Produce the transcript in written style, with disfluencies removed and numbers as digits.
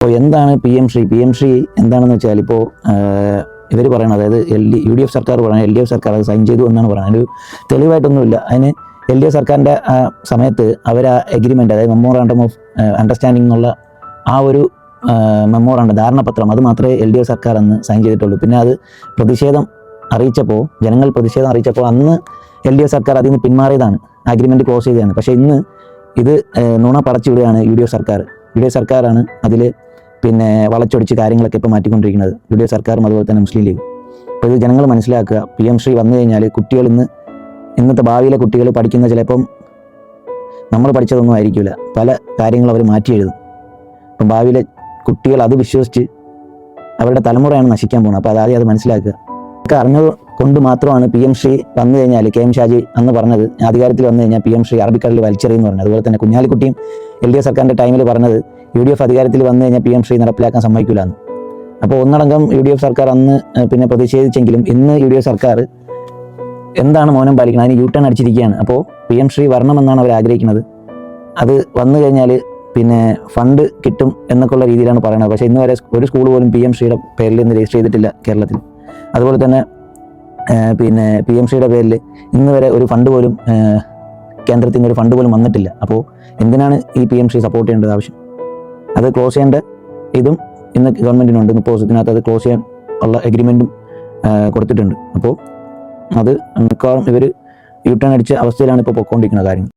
അപ്പോൾ എന്താണ് P M Shri എന്താണെന്ന് വെച്ചാൽ ഇപ്പോൾ ഇവർ പറയണത്, അതായത് UDF സർക്കാർ പറയണത് LDF സർക്കാർ അത് സൈൻ ചെയ്തു എന്നാണ് പറയുന്നത്. ഒരു തെളിവായിട്ടൊന്നുമില്ല. അതിന് LDF സർക്കാരിൻ്റെ സമയത്ത് അവർ ആ എഗ്രിമെൻ്റ്, അതായത് മെമ്മോറാണ്ടം ഓഫ് അണ്ടർസ്റ്റാൻഡിംഗ് എന്നുള്ള ആ ഒരു മെമ്മോറാണ്ടം ധാരണാപത്രം അത് മാത്രമേ LDF സർക്കാർ അന്ന് സൈൻ ചെയ്തിട്ടുള്ളൂ. പിന്നെ അത് ജനങ്ങൾ പ്രതിഷേധം അറിയിച്ചപ്പോൾ അന്ന് LDF സർക്കാർ അതിൽ നിന്ന് പിന്മാറിയതാണ്, അഗ്രിമെൻറ്റ് ക്ലോസ് ചെയ്തതാണ്. പക്ഷേ ഇന്ന് ഇത് നുണ പടച്ചുവിടുകയാണ് UDF സർക്കാർ. UDF സർക്കാരാണ് അതിൽ പിന്നെ വളച്ചൊടിച്ച് കാര്യങ്ങളൊക്കെ ഇപ്പോൾ മാറ്റിക്കൊണ്ടിരിക്കുന്നത്, UDF സർക്കാരും അതുപോലെ തന്നെ മുസ്ലിം ലീഗ്. അപ്പോൾ ഇത് ജനങ്ങൾ മനസ്സിലാക്കുക. PM ശ്രീ വന്നു കഴിഞ്ഞാൽ കുട്ടികൾ ഇന്നത്തെ ഭാവിയിലെ കുട്ടികൾ പഠിക്കുന്ന ചിലപ്പം നമ്മൾ പഠിച്ചതൊന്നും ആയിരിക്കില്ല, പല കാര്യങ്ങളും അവർ മാറ്റി എഴുതും. അപ്പം ഭാവിയിലെ കുട്ടികൾ അത് വിശ്വസിച്ച് അവരുടെ തലമുറയാണ് നശിക്കാൻ പോകുന്നത്. അപ്പോൾ അത് മനസ്സിലാക്കുക. ഒക്കെ അറിഞ്ഞത് കൊണ്ട് മാത്രമാണ് PM ശ്രീ വന്നു കഴിഞ്ഞാൽ, KM ഷാജി അന്ന് പറഞ്ഞത്, അധികാരത്തിൽ വന്നു കഴിഞ്ഞാൽ PM ശ്രീ അറബിക്കടലിൽ വലിച്ചെറിയെന്ന് പറഞ്ഞത്. അതുപോലെ തന്നെ കുഞ്ഞാലിക്കുട്ടിയും LDF സർക്കാരിൻ്റെ ടൈമിൽ പറഞ്ഞത് UDF അധികാരത്തിൽ വന്നു കഴിഞ്ഞാൽ PM ശ്രീ നടപ്പിലാക്കാൻ സമ്മതിക്കില്ല എന്ന്. അപ്പോൾ ഒന്നടങ്കം UDF സർക്കാർ അന്ന് പിന്നെ പ്രതിഷേധിച്ചെങ്കിലും ഇന്ന് UDF സർക്കാർ എന്താണ് മൗനം പാലിക്കുന്നത്, അതിന് U-ടേൺ അടിച്ചിരിക്കുകയാണ്. അപ്പോൾ PM ശ്രീ വരണമെന്നാണ് അവർ ആഗ്രഹിക്കുന്നത്. അത് വന്നു കഴിഞ്ഞാൽ പിന്നെ ഫണ്ട് കിട്ടും എന്നൊക്കെയുള്ള രീതിയിലാണ് പറയുന്നത്. പക്ഷേ ഇന്ന് വരെ ഒരു സ്കൂൾ പോലും PM ശ്രീയുടെ പേരിൽ നിന്ന് രജിസ്റ്റർ ചെയ്തിട്ടില്ല കേരളത്തിൽ. അതുപോലെ തന്നെ പിന്നെ PM ശ്രീയുടെ പേരിൽ ഇന്ന് വരെ ഒരു ഫണ്ട് പോലും കേന്ദ്രത്തിൽ നിന്ന് ഒരു ഫണ്ട് പോലും വന്നിട്ടില്ല. അപ്പോൾ എന്തിനാണ് ഈ PM ശ്രീ സപ്പോർട്ട് ചെയ്യേണ്ടത് ആവശ്യം? അത് ക്ലോസ് ചെയ്യേണ്ട ഇതും ഇന്ന് ഗവൺമെൻറ്റിനുണ്ട്. ഇതിനകത്ത് അത് ക്ലോസ് ചെയ്യാൻ ഉള്ള എഗ്രിമെൻറ്റും കൊടുത്തിട്ടുണ്ട്. അപ്പോൾ അത് മിക്കവാറും ഇവർ U-ടേൺ അടിച്ച അവസ്ഥയിലാണ് ഇപ്പോൾ പൊയ്ക്കൊണ്ടിരിക്കുന്ന കാര്യങ്ങൾ.